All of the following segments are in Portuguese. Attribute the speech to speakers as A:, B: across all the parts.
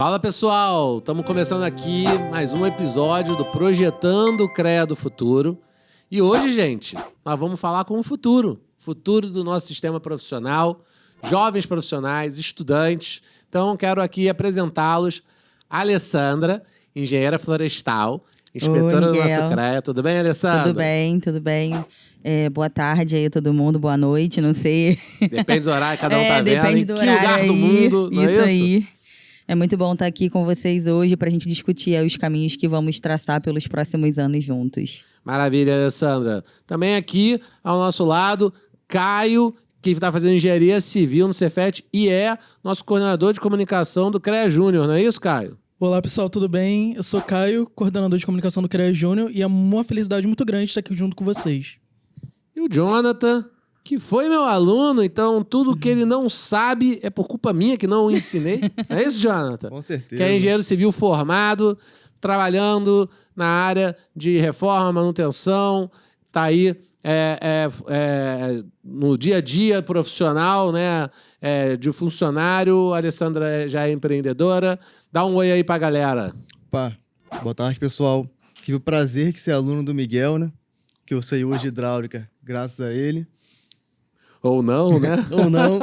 A: Fala pessoal, estamos começando aqui mais um episódio do Projetando o CREA do Futuro. E hoje, gente, nós vamos falar com o futuro do nosso sistema profissional, jovens profissionais, estudantes. Então, quero aqui apresentá-los a Alessandra, engenheira florestal, inspetora do nosso CREA. Tudo bem, Alessandra?
B: Tudo bem. Boa tarde aí a todo mundo, boa noite, não sei.
A: Depende do horário, cada um tá vendo.
B: Depende do horário.
A: Que lugar do mundo, não é isso?
B: Aí. É muito bom estar aqui com vocês hoje para a gente discutir os caminhos que vamos traçar pelos próximos anos juntos.
A: Maravilha, Alessandra. Também aqui, ao nosso lado, Caio, que está fazendo engenharia civil no Cefet e é nosso coordenador de comunicação do CREA Júnior, não é isso, Caio?
C: Olá, pessoal, tudo bem? Eu sou Caio, coordenador de comunicação do CREA Júnior, e é uma felicidade muito grande estar aqui junto com vocês.
A: E o Jonathan, que foi meu aluno, então tudo que ele não sabe é por culpa minha que não o ensinei. É isso, Jonathan?
D: Com certeza.
A: Que é engenheiro civil formado, trabalhando na área de reforma, manutenção, tá aí no dia a dia profissional, né, de funcionário. A Alessandra já é empreendedora. Dá um oi aí pra galera.
D: Opa, boa tarde, pessoal. Tive o prazer de ser aluno do Miguel, né? Que eu sei hoje hidráulica, graças a ele.
A: Ou não, né?
D: Ou não.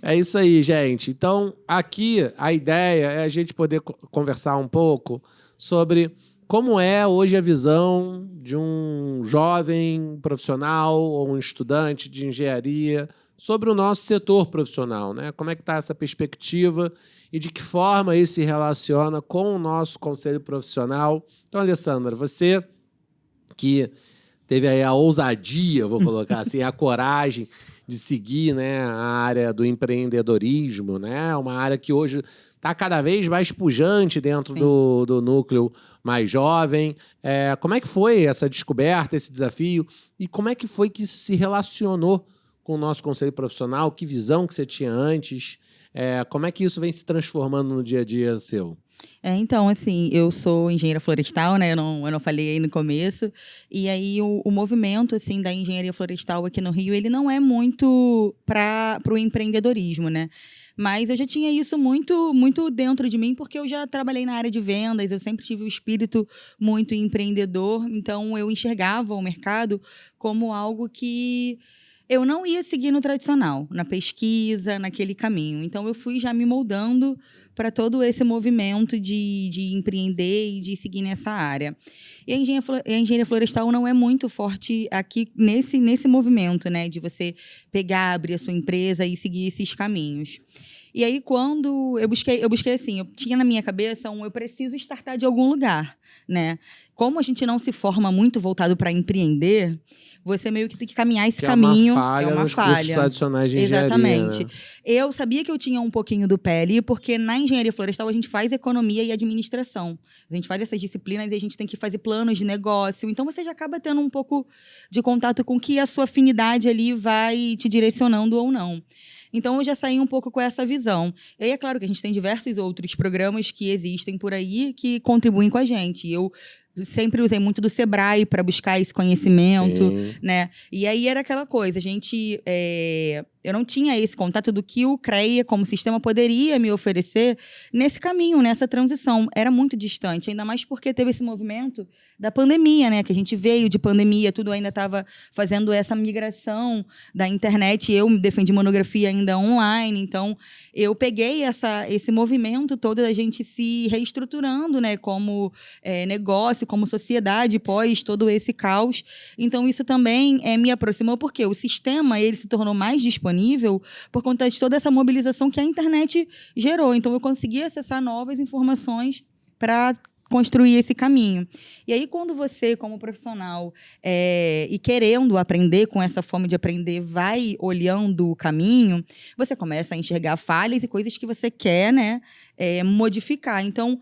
A: É isso aí, gente. Então, aqui a ideia é a gente poder conversar um pouco sobre como é hoje a visão de um jovem profissional ou um estudante de engenharia sobre o nosso setor profissional, né? Como é que está essa perspectiva e de que forma isso se relaciona com o nosso conselho profissional. Então, Alessandra, você que teve aí a ousadia, vou colocar assim, a coragem de seguir, né, a área do empreendedorismo, né? Uma área que hoje está cada vez mais pujante dentro do núcleo mais jovem. Como é que foi essa descoberta, esse desafio? E como é que foi que isso se relacionou com o nosso conselho profissional? Que visão que você tinha antes? Como é que isso vem se transformando no dia a dia seu?
B: Então, assim, eu sou engenheira florestal, né? Eu não falei aí no começo. E aí, o movimento, assim, da engenharia florestal aqui no Rio, ele não é muito para o empreendedorismo, né? Mas eu já tinha isso muito dentro de mim, porque eu já trabalhei na área de vendas, eu sempre tive o espírito muito empreendedor. Então, eu enxergava o mercado como algo que eu não ia seguir no tradicional, na pesquisa, naquele caminho. Então, eu fui já me moldando para todo esse movimento de empreender e de seguir nessa área. E a engenharia florestal não é muito forte aqui nesse movimento, né? De você pegar, abrir a sua empresa e seguir esses caminhos. E aí, quando eu busquei assim, eu tinha na minha cabeça eu preciso startar de algum lugar, né? Como a gente não se forma muito voltado para empreender, você meio que tem que caminhar esse caminho.
A: É uma falha nos cursos tradicionais de engenharia.
B: Exatamente.
A: Né?
B: Eu sabia que eu tinha um pouquinho do pé ali, porque na engenharia florestal a gente faz economia e administração. A gente faz essas disciplinas e a gente tem que fazer planos de negócio. Então, você já acaba tendo um pouco de contato com que a sua afinidade ali vai te direcionando ou não. Então, eu já saí um pouco com essa visão. E aí, é claro que a gente tem diversos outros programas que existem por aí que contribuem com a gente. Eu sempre usei muito do Sebrae para buscar esse conhecimento, né? E aí era aquela coisa, eu não tinha esse contato do que o CREA, como sistema, poderia me oferecer nesse caminho, nessa transição. Era muito distante, ainda mais porque teve esse movimento da pandemia, né? Que a gente veio de pandemia, tudo ainda estava fazendo essa migração da internet. Eu defendi monografia ainda online, então eu peguei esse movimento todo da gente se reestruturando, né? Como negócio, como sociedade, pós todo esse caos. Então, isso também me aproximou, porque o sistema ele se tornou mais disponível por conta de toda essa mobilização que a internet gerou. Então, eu consegui acessar novas informações para construir esse caminho. E aí, quando você, como profissional, e querendo aprender, com essa fome de aprender, vai olhando o caminho, você começa a enxergar falhas e coisas que você quer, né, modificar. Então,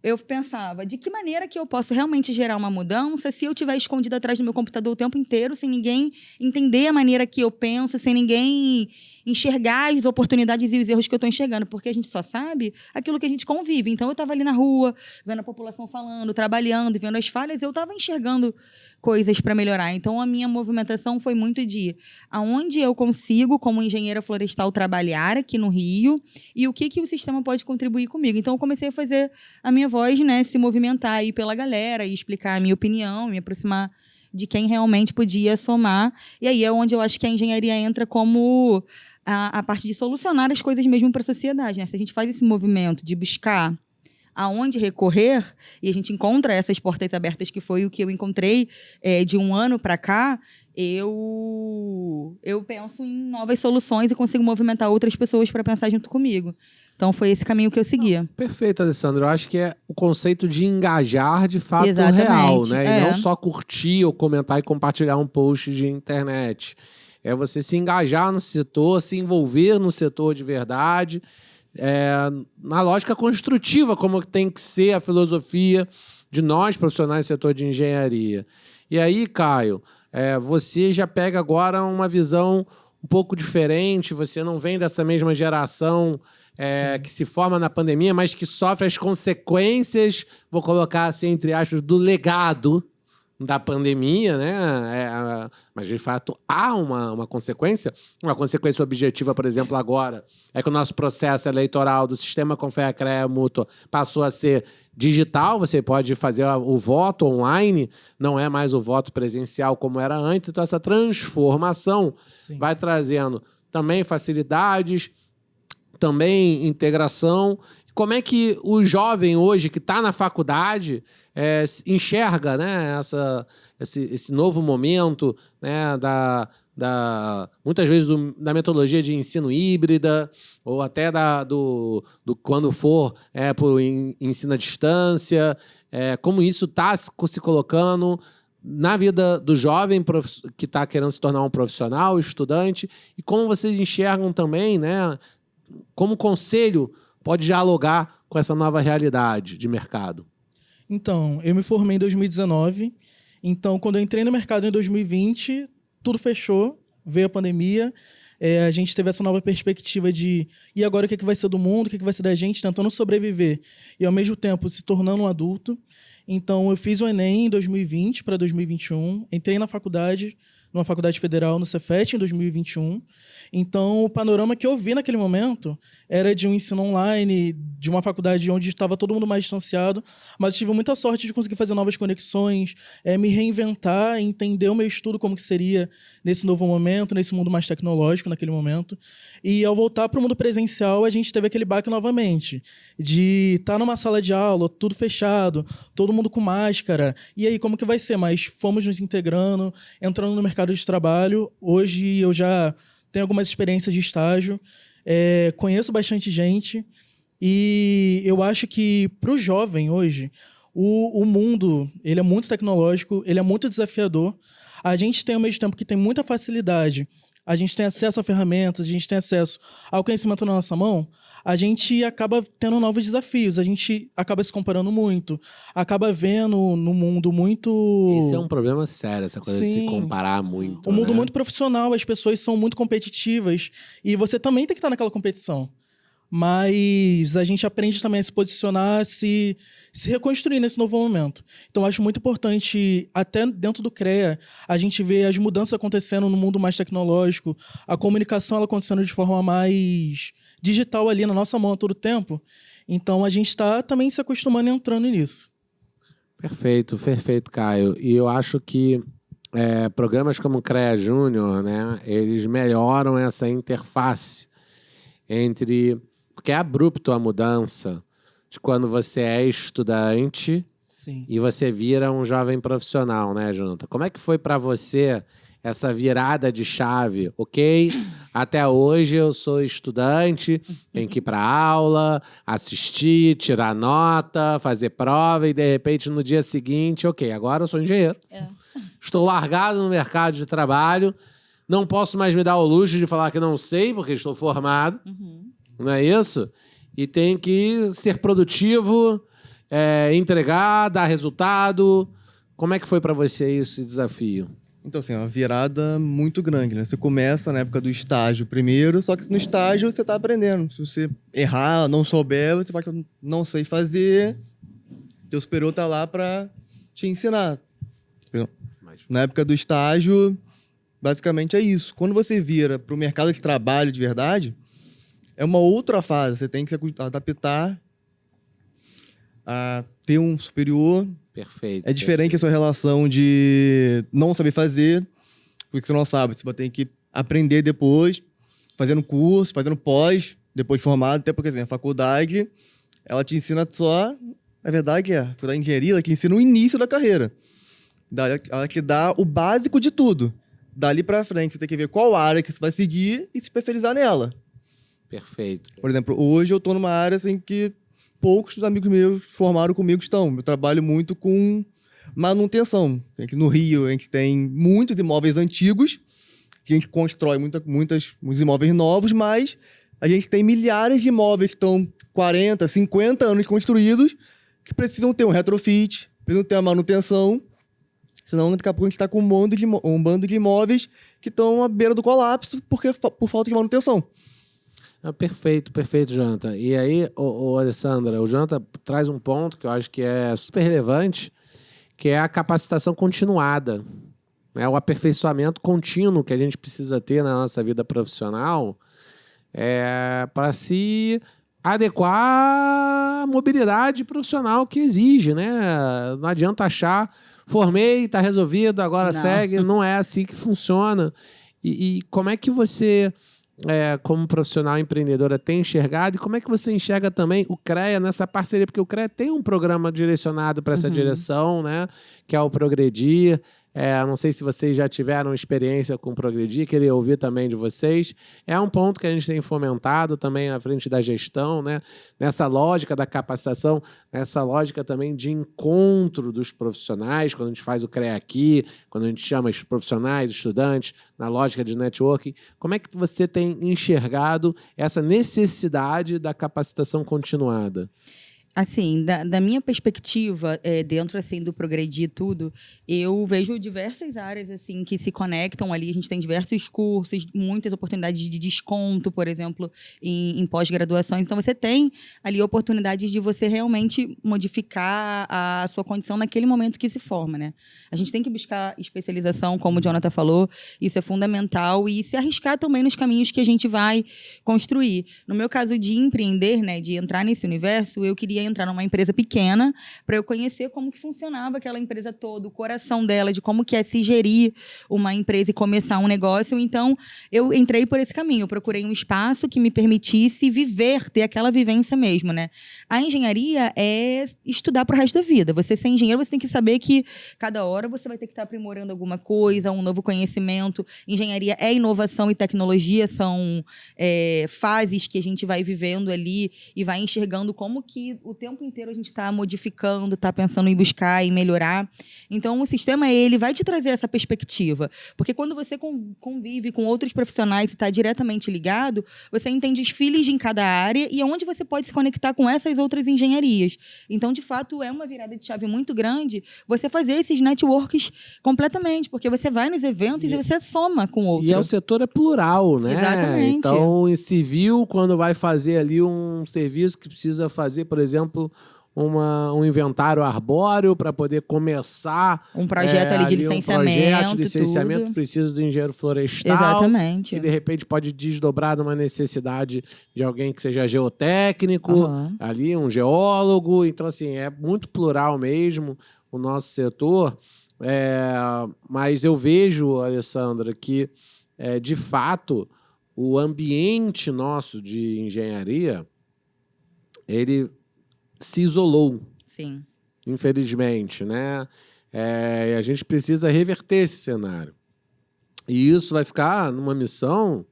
B: eu pensava, de que maneira que eu posso realmente gerar uma mudança se eu estiver escondida atrás do meu computador o tempo inteiro, sem ninguém entender a maneira que eu penso, sem ninguém enxergar as oportunidades e os erros que eu estou enxergando, porque a gente só sabe aquilo que a gente convive. Então, eu estava ali na rua, vendo a população falando, trabalhando, vendo as falhas, eu estava enxergando coisas para melhorar. Então, a minha movimentação foi muito de aonde eu consigo, como engenheira florestal, trabalhar aqui no Rio e o que o sistema pode contribuir comigo. Então, eu comecei a fazer a minha voz, né, se movimentar aí pela galera e explicar a minha opinião, me aproximar de quem realmente podia somar. E aí é onde eu acho que a engenharia entra como a parte de solucionar as coisas mesmo para a sociedade, né? Se a gente faz esse movimento de buscar aonde recorrer, e a gente encontra essas portas abertas, que foi o que eu encontrei de um ano para cá, eu penso em novas soluções e consigo movimentar outras pessoas para pensar junto comigo. Então, foi esse caminho que eu seguia.
A: Perfeito, Alessandro. Eu acho que é o conceito de engajar de fato
B: Exatamente,
A: real, né? E
B: é.
A: não só curtir ou comentar e compartilhar um post de internet. É você se engajar no setor, se envolver no setor de verdade, na lógica construtiva, como tem que ser a filosofia de nós, profissionais do setor de engenharia. E aí, Caio, você já pega agora uma visão um pouco diferente, você não vem dessa mesma geração que se forma na pandemia, mas que sofre as consequências, vou colocar assim, entre aspas, do legado da pandemia, né? Mas, de fato, há uma consequência. Uma consequência objetiva, por exemplo, agora, é que o nosso processo eleitoral do sistema Confea-CREA Mútua passou a ser digital. Você pode fazer o voto online, não é mais o voto presencial como era antes. Então, essa transformação vai trazendo também facilidades, também integração. Como é que o jovem hoje que está na faculdade enxerga, né, esse novo momento, né, muitas vezes da metodologia de ensino híbrida ou até do quando for para o ensino à distância, como isso está se colocando na vida do jovem que está querendo se tornar um profissional, estudante, e como vocês enxergam também, né, como o conselho pode dialogar com essa nova realidade de mercado?
C: Então, eu me formei em 2019. Então, quando eu entrei no mercado em 2020, tudo fechou, veio a pandemia. A gente teve essa nova perspectiva de e agora o que vai ser do mundo, o que vai ser da gente, tentando sobreviver e, ao mesmo tempo, se tornando um adulto. Então, eu fiz o Enem em 2020 para 2021. Entrei na faculdade, numa faculdade federal, no Cefet, em 2021. Então, o panorama que eu vi naquele momento era de um ensino online, de uma faculdade onde estava todo mundo mais distanciado, mas tive muita sorte de conseguir fazer novas conexões, me reinventar, entender o meu estudo como que seria nesse novo momento, nesse mundo mais tecnológico naquele momento. E ao voltar para o mundo presencial, a gente teve aquele baque novamente, de estar numa sala de aula, tudo fechado, todo mundo com máscara. E aí, como que vai ser? Mas fomos nos integrando, entrando no mercado de trabalho. Hoje eu já tenho algumas experiências de estágio, conheço bastante gente e eu acho que para o jovem hoje, o mundo ele é muito tecnológico, ele é muito desafiador. A gente tem, ao mesmo tempo que tem muita facilidade, a gente tem acesso a ferramentas, a gente tem acesso ao conhecimento na nossa mão, a gente acaba tendo novos desafios, a gente acaba se comparando muito, acaba vendo no mundo muito...
A: Isso é um problema sério, essa coisa de se comparar muito.
C: Um mundo
A: né?
C: muito profissional, as pessoas são muito competitivas e você também tem que estar naquela competição. Mas a gente aprende também a se posicionar, se reconstruir nesse novo momento. Então, acho muito importante, até dentro do CREA, a gente ver as mudanças acontecendo no mundo mais tecnológico, a comunicação ela acontecendo de forma mais digital ali na nossa mão a todo tempo. Então, a gente está também se acostumando e entrando nisso.
A: Perfeito, Caio. E eu acho que programas como o CREA Júnior, né, eles melhoram essa interface entre... Porque é abrupto a mudança de quando você é estudante e você vira um jovem profissional, né, Jonathan? Como é que foi para você essa virada de chave? Ok, até hoje eu sou estudante, tenho que ir para aula, assistir, tirar nota, fazer prova e, de repente, no dia seguinte, ok, agora eu sou engenheiro. Estou largado no mercado de trabalho, não posso mais me dar o luxo de falar que não sei, porque estou formado. Não é isso? E tenho que ser produtivo entregar, dar resultado. Como é que foi para você esse desafio?
D: Então, assim, é uma virada muito grande, né? Você começa na época do estágio primeiro, só que no estágio você tá aprendendo. Se você errar, não souber, você vai falar, não sei fazer, teu superior tá lá para te ensinar. Na época do estágio, basicamente é isso. Quando você vira para o mercado de trabalho de verdade, é uma outra fase. Você tem que se adaptar a ter um superior.
A: Perfeito.
D: É diferente a sua relação de não saber fazer, porque você não sabe. Você vai ter que aprender depois, fazendo curso, fazendo pós, depois de formado. Até porque, assim, a faculdade, ela te ensina só... Na verdade, a faculdade de engenharia, ela te ensina o início da carreira. Ela te dá o básico de tudo. Dali pra frente, você tem que ver qual área que você vai seguir e se especializar nela.
A: Perfeito.
D: Por exemplo, hoje eu tô numa área assim que poucos dos amigos meus que formaram comigo estão. Eu trabalho muito com manutenção. Aqui no Rio, a gente tem muitos imóveis antigos, a gente constrói muitos imóveis novos, mas a gente tem milhares de imóveis que estão 40, 50 anos construídos, que precisam ter um retrofit, precisam ter uma manutenção, senão daqui a pouco a gente está com um bando de imóveis que estão à beira do colapso por falta de manutenção.
A: Perfeito, Jonathan. E aí, Alessandra, o Jonathan traz um ponto que eu acho que é super relevante, que é a capacitação continuada, né? O aperfeiçoamento contínuo que a gente precisa ter na nossa vida profissional para se adequar à mobilidade profissional que exige, né? Não adianta achar, formei, está resolvido, agora segue. Não é assim que funciona. E como é que você... como profissional empreendedora, tem enxergado? E como é que você enxerga também o CREA nessa parceria? Porque o CREA tem um programa direcionado para essa direção, né? Que é o Progredir. Não sei se vocês já tiveram experiência com o Progredir, queria ouvir também de vocês. É um ponto que a gente tem fomentado também na frente da gestão, né? Nessa lógica da capacitação, nessa lógica também de encontro dos profissionais, quando a gente faz o CREA aqui, quando a gente chama os profissionais, estudantes, na lógica de networking. Como é que você tem enxergado essa necessidade da capacitação continuada?
B: Assim, da minha perspectiva, dentro assim do Progredir e tudo, eu vejo diversas áreas assim que se conectam ali. A gente tem diversos cursos, muitas oportunidades de desconto, por exemplo, em pós-graduações. Então, você tem ali oportunidades de você realmente modificar a sua condição naquele momento que se forma, né? A gente tem que buscar especialização, como o Jonathan falou, isso é fundamental, e se arriscar também nos caminhos que a gente vai construir. No meu caso de empreender, né, de entrar nesse universo, eu queria entrar numa empresa pequena para eu conhecer como que funcionava aquela empresa toda, o coração dela, de como que é se gerir uma empresa e começar um negócio. Então, eu entrei por esse caminho. Eu procurei um espaço que me permitisse viver, ter aquela vivência mesmo, né? A engenharia é estudar pro resto da vida. Você ser engenheiro, você tem que saber que cada hora você vai ter que estar aprimorando alguma coisa, um novo conhecimento. Engenharia é inovação e tecnologia, são fases que a gente vai vivendo ali e vai enxergando como que o tempo inteiro a gente está modificando, está pensando em buscar e melhorar. Então, o sistema, ele vai te trazer essa perspectiva. Porque quando você convive com outros profissionais e está diretamente ligado, você entende os feelings em cada área e onde você pode se conectar com essas outras engenharias. Então, de fato, é uma virada de chave muito grande você fazer esses networks completamente, porque você vai nos eventos e você soma com outros.
A: E o setor é plural, né?
B: Exatamente.
A: Então, em civil, quando vai fazer ali um serviço que precisa fazer, por exemplo, um inventário arbóreo para poder começar
B: um projeto ali de licenciamento,
A: tudo. Precisa do engenheiro florestal.
B: Exatamente.
A: Que de repente pode desdobrar numa necessidade de alguém que seja geotécnico, ali um geólogo. Então, assim, é muito plural mesmo o nosso setor. Mas eu vejo, Alessandra, que de fato o ambiente nosso de engenharia ele se isolou.
B: Sim.
A: Infelizmente, né? A gente precisa reverter esse cenário. E isso vai ficar numa missão.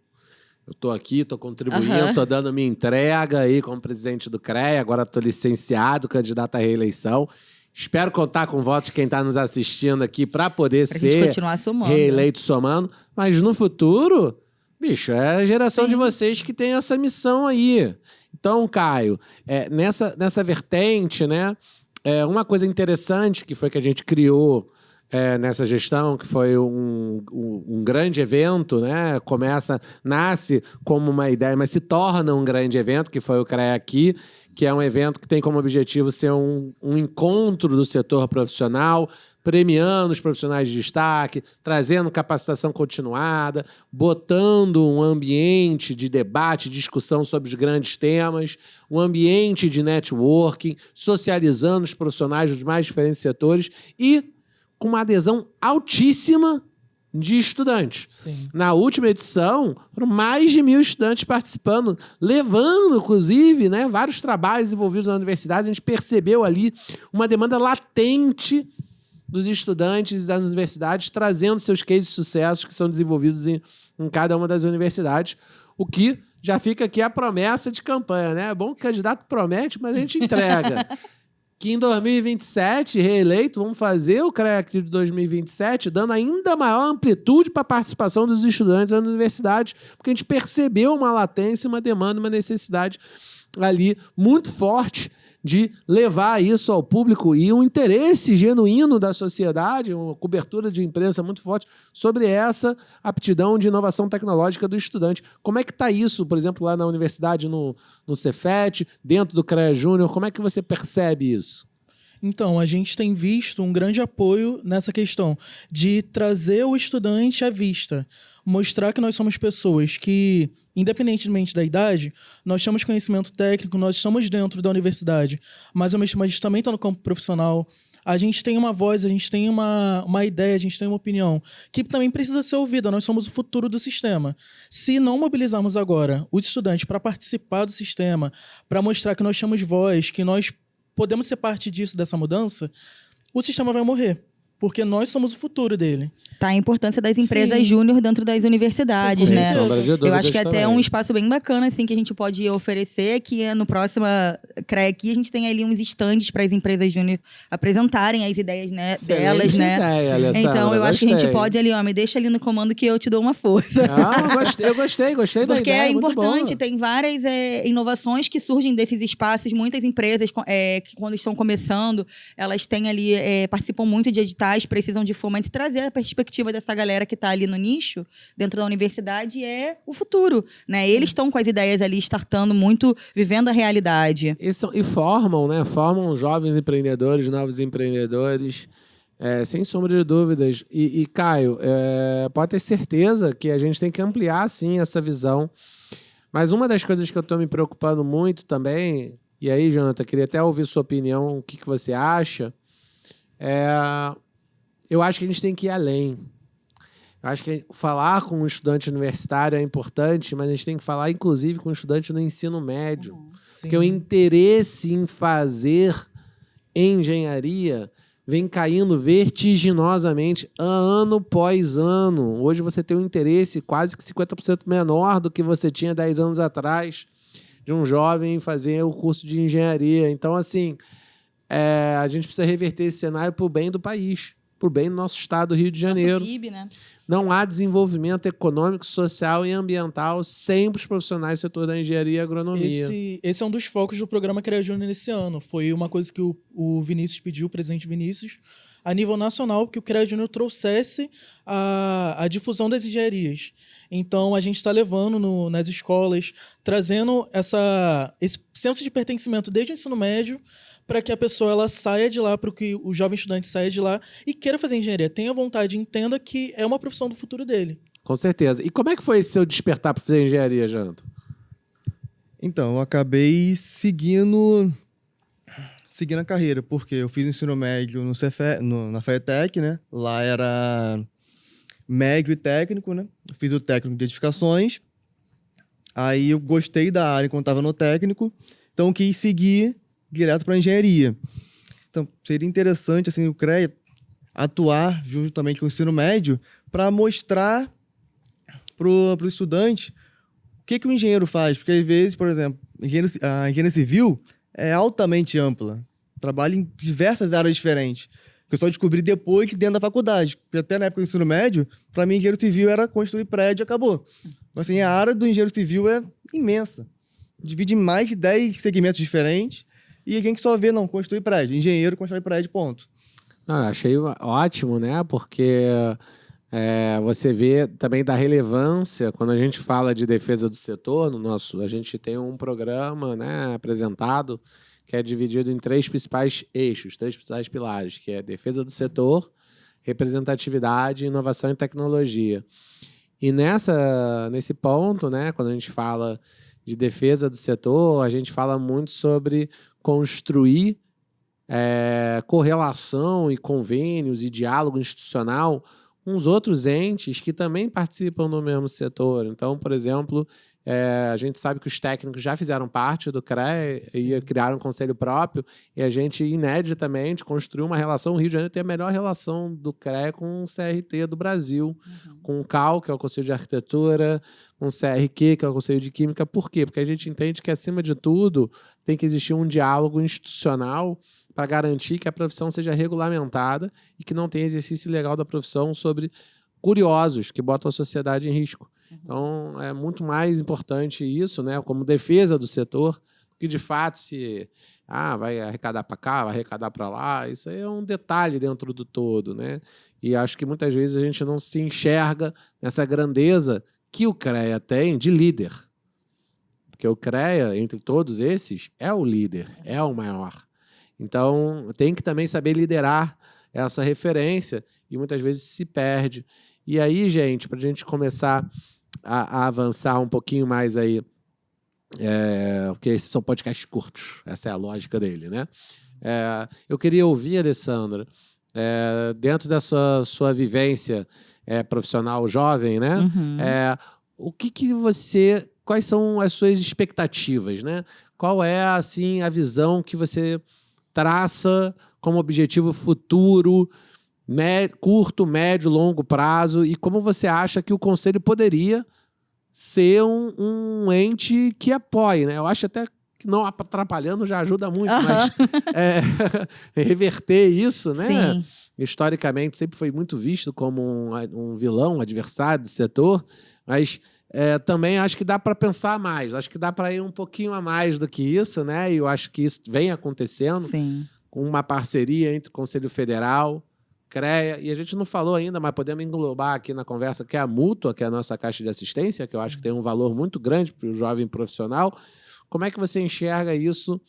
A: Eu estou aqui, estou contribuindo, estou dando minha entrega aí como presidente do CREA, agora estou licenciado, candidato à reeleição. Espero contar com votos de quem está nos assistindo aqui para poder ser
B: continuar somando,
A: reeleito somando. Mas no futuro, bicho, é a geração de vocês que tem essa missão aí. Então, Caio, nessa vertente, né, Uma coisa interessante que foi que a gente criou nessa gestão, que foi um grande evento, né? Nasce como uma ideia, mas se torna um grande evento, que foi o CREA Aqui, que é um evento que tem como objetivo ser um encontro do setor profissional, premiando os profissionais de destaque, trazendo capacitação continuada, botando um ambiente de debate, discussão sobre os grandes temas, um ambiente de networking, socializando os profissionais dos mais diferentes setores e com uma adesão altíssima de estudantes.
C: Sim.
A: Na última edição, foram mais de 1.000 estudantes participando, levando, inclusive, né, vários trabalhos envolvidos na universidade. A gente percebeu ali uma demanda latente dos estudantes das universidades, trazendo seus cases de sucesso que são desenvolvidos em cada uma das universidades, o que já fica aqui a promessa de campanha, né? É bom que o candidato promete, mas a gente entrega. Que em 2027, reeleito, vamos fazer o CREA Aqui de 2027, dando ainda maior amplitude para a participação dos estudantes na universidade, porque a gente percebeu uma latência, uma demanda, uma necessidade ali muito forte de levar isso ao público e um interesse genuíno da sociedade, uma cobertura de imprensa muito forte sobre essa aptidão de inovação tecnológica do estudante. Como é que está isso, por exemplo, lá na universidade, no Cefet, dentro do CREA Júnior? Como é que você percebe isso?
C: Então, a gente tem visto um grande apoio nessa questão de trazer o estudante à vista, mostrar que nós somos pessoas que, independentemente da idade, nós temos conhecimento técnico, nós estamos dentro da universidade, mas ao mesmo tempo a gente também está no campo profissional, a gente tem uma voz, a gente tem uma ideia, a gente tem uma opinião, que também precisa ser ouvida, nós somos o futuro do sistema. Se não mobilizarmos agora os estudantes para participar do sistema, para mostrar que nós temos voz, que nós podemos ser parte disso, dessa mudança, o sistema vai morrer, porque nós somos o futuro dele.
B: Tá, a importância das empresas júnior dentro das universidades,
C: Sim,
B: né?
A: Eu
B: acho que até é um espaço bem bacana, assim, que a gente pode oferecer, que no próximo CREA Aqui a gente tem ali uns estandes para as empresas júnior apresentarem as ideias, né, delas, né?
A: Ideia, Alessandra,
B: então, eu acho que a gente
A: gostei.
B: pode ali, me deixa ali no comando que eu te dou uma força.
A: Eu gostei da ideia.
B: Porque é
A: muito
B: importante,
A: boa.
B: tem várias inovações que surgem desses espaços. Muitas empresas, que quando estão começando, elas têm ali, participam muito de editais, precisam de fomento e trazer a perspectiva dessa galera que está ali no nicho, dentro da universidade, é o futuro, né? Eles estão com as ideias ali, startando muito, vivendo a realidade.
A: E formam, né? Formam jovens empreendedores, novos empreendedores, sem sombra de dúvidas. E Caio, pode ter certeza que a gente tem que ampliar, sim, essa visão. Mas uma das coisas que eu estou me preocupando muito também, e aí, Jonathan, queria até ouvir sua opinião, o que você acha, eu acho que a gente tem que ir além. Eu acho que falar com um estudante universitário é importante, mas a gente tem que falar, inclusive, com um estudante no ensino médio.
C: Sim.
A: Porque o interesse em fazer engenharia vem caindo vertiginosamente ano após ano. Hoje você tem um interesse quase que 50% menor do que você tinha 10 anos atrás de um jovem em fazer o curso de engenharia. Então, assim, a gente precisa reverter esse cenário para o bem do país, para o bem do nosso estado do Rio de Janeiro.
B: Nosso PIB, né?
A: Não há desenvolvimento econômico, social e ambiental sem os profissionais do setor da engenharia e agronomia.
C: Esse é um dos focos do programa CREA Júnior nesse ano. Foi uma coisa que o Vinícius pediu, o presidente Vinícius, a nível nacional, que o CREA Júnior trouxesse a difusão das engenharias. Então, a gente está levando nas escolas, trazendo esse senso de pertencimento desde o ensino médio, para que a pessoa ela saia de lá, para que o jovem estudante saia de lá e queira fazer engenharia. Tenha vontade, entenda que é uma profissão do futuro dele.
A: Com certeza. E como é que foi esse seu despertar para fazer engenharia, Janto?
D: Então, eu acabei seguindo a carreira, porque eu fiz o ensino médio na FATEC, né? Lá era médio e técnico, né? Eu fiz o técnico de edificações. Aí eu gostei da área quando estava no técnico, então quis seguir direto para engenharia. Então, seria interessante assim, o CREA atuar juntamente com o ensino médio para mostrar para o estudante o que o engenheiro faz. Porque, às vezes, por exemplo, a engenharia civil é altamente ampla. Trabalha em diversas áreas diferentes. Que eu só descobri depois dentro da faculdade. Porque até na época do ensino médio, para mim, engenheiro civil era construir prédio e acabou. Mas, assim, a área do engenheiro civil é imensa. Divide em mais de 10 segmentos diferentes. E a gente só vê, não, construir prédio. Engenheiro constrói prédio, ponto.
A: Não, eu achei ótimo, né? Porque você vê também da relevância quando a gente fala de defesa do setor. A gente tem um programa, né, apresentado que é dividido em 3 principais eixos, 3 principais pilares, que é defesa do setor, representatividade, inovação e tecnologia. E nesse ponto, né, quando a gente fala de defesa do setor, a gente fala muito sobre construir correlação e convênios e diálogo institucional com os outros entes que também participam do mesmo setor. Então, por exemplo, a gente sabe que os técnicos já fizeram parte do CREA e criaram um conselho próprio, e a gente, ineditamente, construiu uma relação. O Rio de Janeiro tem a melhor relação do CREA com o CRT do Brasil, com o CAL, que é o Conselho de Arquitetura, com o CRQ, que é o Conselho de Química. Por quê? Porque a gente entende que, acima de tudo, tem que existir um diálogo institucional para garantir que a profissão seja regulamentada e que não tenha exercício ilegal da profissão sobre curiosos que botam a sociedade em risco. Então, é muito mais importante isso, né, como defesa do setor, que de fato se vai arrecadar para cá, vai arrecadar para lá. Isso aí é um detalhe dentro do todo, né? E acho que muitas vezes a gente não se enxerga nessa grandeza que o CREA tem de líder. Porque o CREA, entre todos esses, é o líder, é o maior. Então, tem que também saber liderar essa referência e muitas vezes se perde. E aí, gente, para a gente começar a avançar um pouquinho mais aí, porque esses são podcasts curtos, essa é a lógica dele, né? Eu queria ouvir, Alessandra, dentro dessa sua vivência profissional jovem, né? O que você... Quais são as suas expectativas, né? Qual é, assim, a visão que você traça como objetivo futuro, curto, médio, longo prazo, e como você acha que o Conselho poderia ser um ente que apoie, né? Eu acho até que não atrapalhando já ajuda muito, mas reverter isso, né?
B: Sim.
A: Historicamente sempre foi muito visto como um vilão, um adversário do setor, mas também acho que dá para pensar mais, acho que dá para ir um pouquinho a mais do que isso, né? E eu acho que isso vem acontecendo.
B: Sim.
A: Com uma parceria entre o Conselho Federal, CREA, e a gente não falou ainda, mas podemos englobar aqui na conversa, que é a Mútua, que é a nossa caixa de assistência, que eu acho que tem um valor muito grande para o jovem profissional. Como é que você enxerga isso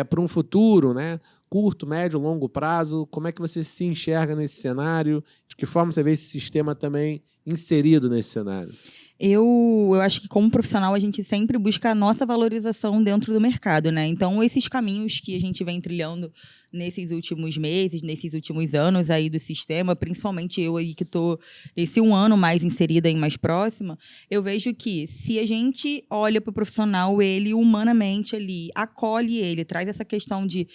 A: para um futuro, né? Curto, médio, longo prazo? Como é que você se enxerga nesse cenário? De que forma você vê esse sistema também inserido nesse cenário?
B: Eu acho que, como profissional, a gente sempre busca a nossa valorização dentro do mercado, né? Então, esses caminhos que a gente vem trilhando nesses últimos meses, nesses últimos anos aí do sistema, principalmente eu aí que estou nesse um ano mais inserida e mais próxima, eu vejo que se a gente olha para o profissional, ele humanamente ali acolhe ele, traz essa questão de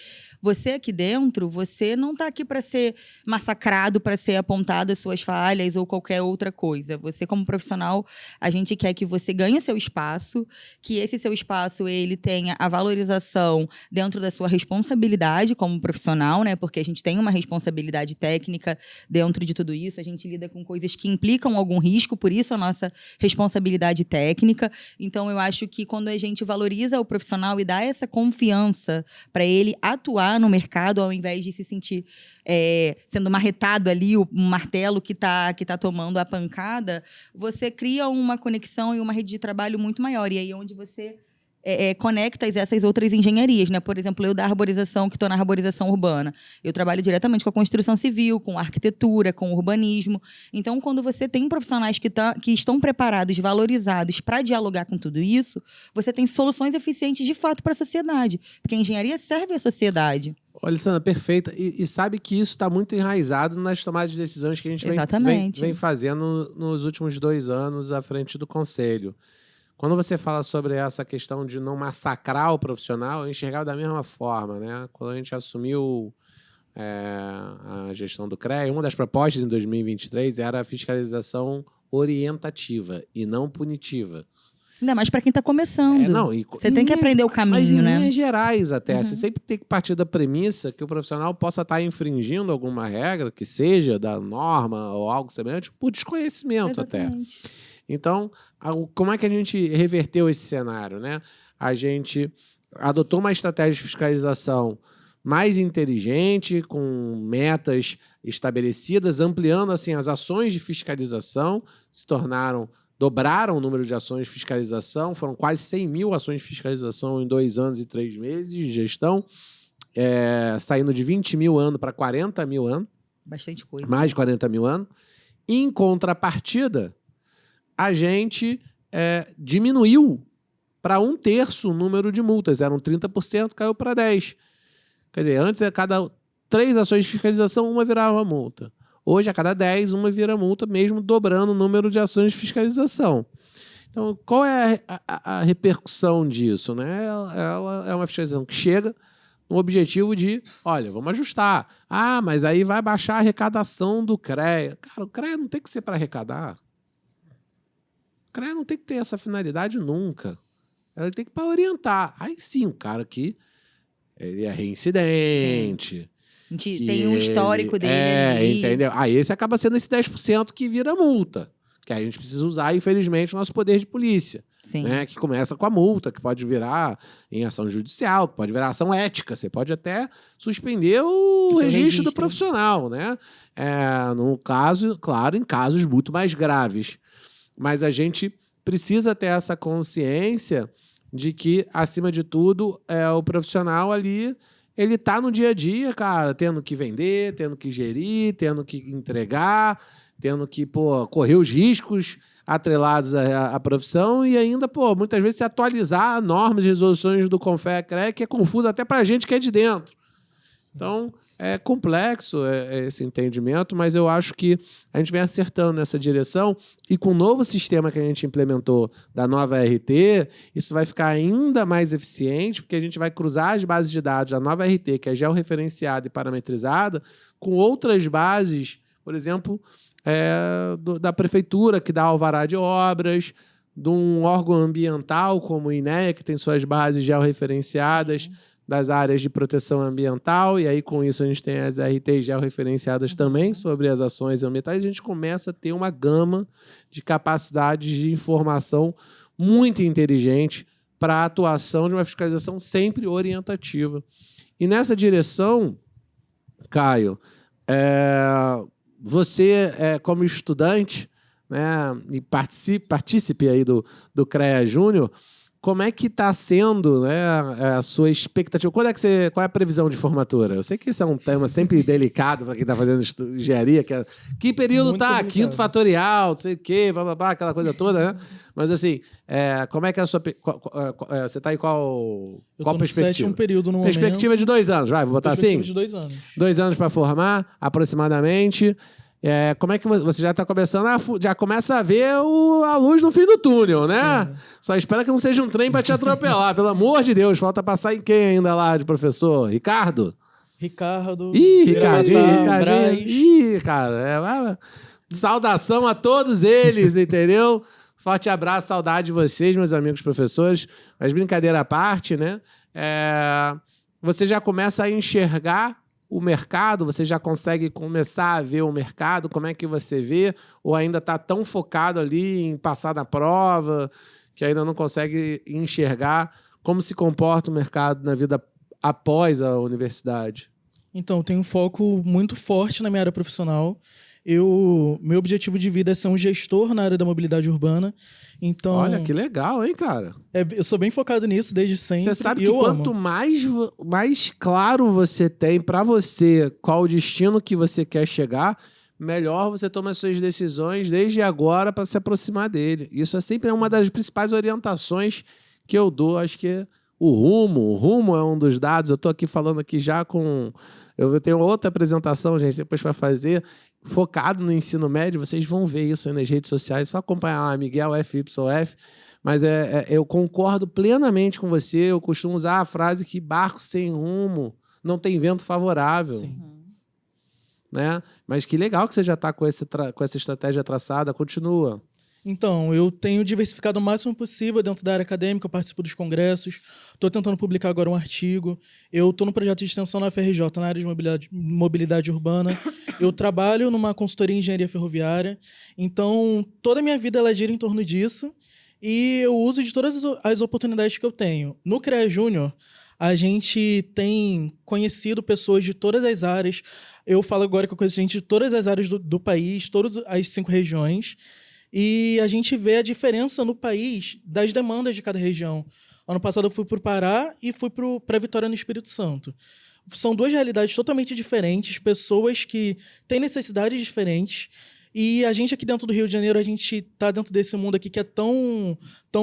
B: você aqui dentro, você não está aqui para ser massacrado, para ser apontado as suas falhas ou qualquer outra coisa. Você, como profissional, a gente quer que você ganhe o seu espaço, que esse seu espaço ele tenha a valorização dentro da sua responsabilidade como profissional, né? Porque a gente tem uma responsabilidade técnica dentro de tudo isso, a gente lida com coisas que implicam algum risco, por isso a nossa responsabilidade técnica. Então, eu acho que quando a gente valoriza o profissional e dá essa confiança para ele atuar no mercado, ao invés de se sentir sendo marretado ali, um martelo que tá tomando a pancada, você cria uma conexão e uma rede de trabalho muito maior. E aí é onde você conecta essas outras engenharias, né? Por exemplo, eu da arborização, que estou na arborização urbana, eu trabalho diretamente com a construção civil, com a arquitetura, com o urbanismo. Então, quando você tem profissionais que estão preparados, valorizados para dialogar com tudo isso, você tem soluções eficientes de fato para a sociedade, porque a engenharia serve à sociedade.
A: Olha, Sandra, perfeita. E sabe que isso está muito enraizado nas tomadas de decisões que a gente vem fazendo nos últimos 2 anos à frente do Conselho. Quando você fala sobre essa questão de não massacrar o profissional, eu enxergava da mesma forma, né? Quando a gente assumiu a gestão do CREA, uma das propostas em 2023 era a fiscalização orientativa e não punitiva.
B: Ainda mais para quem está começando. Você tem que aprender o caminho,
A: mas em
B: né?
A: linhas gerais até. Você sempre tem que partir da premissa que o profissional possa estar infringindo alguma regra, que seja da norma ou algo semelhante, por desconhecimento.
B: Exatamente.
A: Então, como é que a gente reverteu esse cenário, né? A gente adotou uma estratégia de fiscalização mais inteligente, com metas estabelecidas, ampliando assim as ações de fiscalização, dobraram o número de ações de fiscalização, foram quase 100 mil ações de fiscalização em 2 anos e 3 meses de gestão, saindo de 20 mil ano para 40 mil ano.
B: Bastante coisa.
A: Mais de 40 mil ano. Em contrapartida, a gente diminuiu para 1/3 o número de multas. Eram 30%, caiu para 10%. Quer dizer, antes, a cada 3 ações de fiscalização, uma virava multa. Hoje, a cada 10, uma vira multa, mesmo dobrando o número de ações de fiscalização. Então, qual é a repercussão disso? Né? Ela é uma fiscalização que chega no objetivo de, olha, vamos ajustar. Ah, mas aí vai baixar a arrecadação do CREA. Cara, o CREA não tem que ser para arrecadar. O CREA não tem que ter essa finalidade nunca. Ela tem que para orientar. Aí sim, o cara que ele é reincidente.
B: A gente tem um histórico dele ali.
A: Entendeu? Aí esse acaba sendo esse 10% que vira multa. Que aí a gente precisa usar, infelizmente, o nosso poder de polícia.
B: Sim.
A: Né? Que começa com a multa, que pode virar em ação judicial, que pode virar ação ética. Você pode até suspender o registro do profissional. Né? No caso, claro, em casos muito mais graves. Mas a gente precisa ter essa consciência de que, acima de tudo, o profissional ali, ele tá no dia a dia, cara, tendo que vender, tendo que gerir, tendo que entregar, tendo que, correr os riscos atrelados à profissão e ainda, muitas vezes se atualizar normas e resoluções do CONFEA-CREA, que é confuso até pra gente que é de dentro. Então, é complexo esse entendimento, mas eu acho que a gente vem acertando nessa direção e com o novo sistema que a gente implementou da nova RT, isso vai ficar ainda mais eficiente, porque a gente vai cruzar as bases de dados da nova RT, que é georreferenciada e parametrizada, com outras bases, por exemplo, da prefeitura, que dá alvará de obras, de um órgão ambiental como o INEA, que tem suas bases georreferenciadas, das áreas de proteção ambiental, e aí com isso a gente tem as RTs georreferenciadas também sobre as ações ambientais, e a gente começa a ter uma gama de capacidades de informação muito inteligente para a atuação de uma fiscalização sempre orientativa. E nessa direção, Caio, você, como estudante, né, e partícipe aí do CREA Júnior, como é que está sendo, né, a sua expectativa? Qual é a previsão de formatura? Eu sei que isso é um tema sempre delicado para quem está fazendo engenharia. Que período está? Quinto fatorial, não sei o quê, blá, blá, blá, aquela coisa toda, né? Mas assim, como é que é a sua... você está em qual perspectiva?
C: No 7º período no momento.
A: Perspectiva de 2 anos, vai, vou botar assim?
C: Perspectiva de 2 anos.
A: 2 anos para formar, aproximadamente. Como é que você já está começando já começa a ver a luz no fim do túnel, né? Sim. Só espera que não seja um trem para te atropelar, pelo amor de Deus. Falta passar em quem ainda lá de professor? Ricardo?
C: Ricardo.
A: Ih, Ricardinho. Ih, cara. Saudação a todos eles, entendeu? Forte abraço, saudade de vocês, meus amigos professores. Mas brincadeira à parte, né? Você já começa a enxergar o mercado, você já consegue começar a ver o mercado, como é que você vê, ou ainda está tão focado ali em passar na prova, que ainda não consegue enxergar como se comporta o mercado na vida após a universidade?
C: Então, eu tenho um foco muito forte na minha área profissional. Meu objetivo de vida é ser um gestor na área da mobilidade urbana. Então,
A: olha, que legal, hein, cara?
C: Eu sou bem focado nisso desde sempre.
A: Você sabe que quanto mais claro você tem para você qual o destino que você quer chegar, melhor você toma as suas decisões desde agora para se aproximar dele. Isso é sempre uma das principais orientações que eu dou. Acho que o rumo é um dos dados. Eu estou aqui falando aqui já com... Eu tenho outra apresentação, gente, depois para fazer, focado no ensino médio. Vocês vão ver isso aí nas redes sociais, só acompanhar lá, Miguel FYF. Mas eu concordo plenamente com você. Eu costumo usar a frase que barco sem rumo não tem vento favorável.
C: Sim.
A: Né? Mas que legal que você já está com essa estratégia traçada. Continua.
C: Então, eu tenho diversificado o máximo possível dentro da área acadêmica, eu participo dos congressos, estou tentando publicar agora um artigo, eu estou no projeto de extensão na FRJ, na área de mobilidade urbana, eu trabalho numa consultoria em engenharia ferroviária, então toda a minha vida ela gira em torno disso, E eu uso de todas as oportunidades que eu tenho. No CREA Júnior, a gente tem conhecido pessoas de todas as áreas. Eu falo agora que eu conheço gente de todas as áreas do país, todas as 5 regiões. E a gente vê a diferença no país das demandas de cada região. Ano passado eu fui para o Pará e fui para Vitória no Espírito Santo. São 2 realidades totalmente diferentes, pessoas que têm necessidades diferentes. E a gente aqui dentro do Rio de Janeiro, a gente está dentro desse mundo aqui que é tão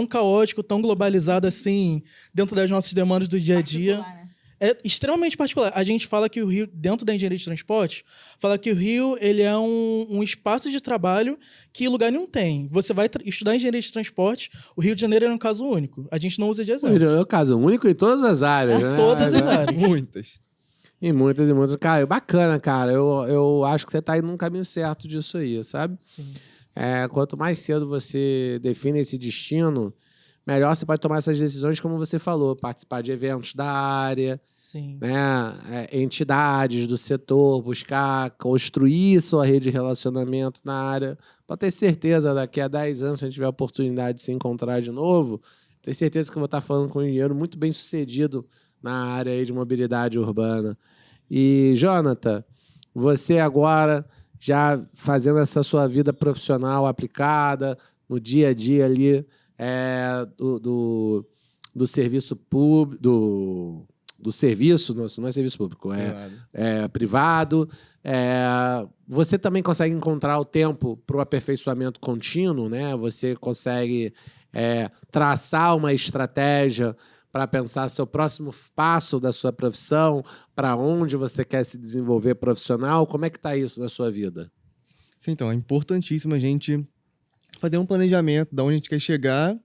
C: caótico, tão globalizado assim, dentro das nossas demandas do dia a dia.
B: Particular, né?
C: É extremamente particular. A gente fala que o Rio, dentro da engenharia de transporte, fala que o Rio ele é um espaço de trabalho que lugar nenhum tem. Você vai estudar engenharia de transporte, o Rio de Janeiro é um caso único. A gente não usa de exemplo.
A: É um caso único em todas as áreas, né?
C: Todas as áreas.
D: Muitas.
A: E muitas e muitas. Cara, bacana, cara. Eu acho que você tá indo num caminho certo disso aí, sabe?
C: Sim.
A: Quanto mais cedo você define esse destino, melhor você pode tomar essas decisões, como você falou, participar de eventos da área,
C: Sim.
A: né? Entidades do setor, buscar construir sua rede de relacionamento na área. Pode ter certeza, daqui a 10 anos, se a gente tiver a oportunidade de se encontrar de novo, tenho certeza que eu vou estar falando com um engenheiro muito bem sucedido na área aí de mobilidade urbana. E, Jonathan, você agora já fazendo essa sua vida profissional aplicada no dia a dia ali do serviço público, do serviço, não é serviço público, é privado. Você também consegue encontrar o tempo para o aperfeiçoamento contínuo, né? Você consegue traçar uma estratégia para pensar seu próximo passo da sua profissão, para onde você quer se desenvolver profissional. Como é que está isso na sua vida?
D: Sim, então, é importantíssimo a gente fazer um planejamento de onde a gente quer chegar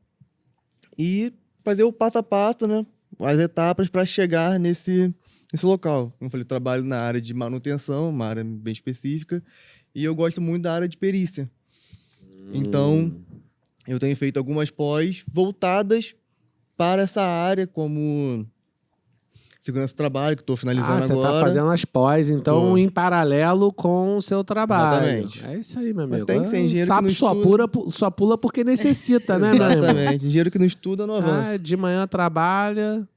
D: e fazer o passo a passo, né? As etapas para chegar nesse local. Como eu falei, eu trabalho na área de manutenção, uma área bem específica, e eu gosto muito da área de perícia. Então, eu tenho feito algumas pós voltadas para essa área, como segurança do trabalho, que estou finalizando
A: você
D: agora.
A: Você está fazendo as pós, então,
D: Tô.
A: Em paralelo com o seu trabalho.
D: Exatamente.
A: É isso aí, meu amigo.
D: Mas tem que ser engenheiro
A: sapo
D: que não
A: só pula porque necessita, né, meu irmão?
D: Exatamente. Engenheiro que não estuda, não avança.
A: De manhã trabalha,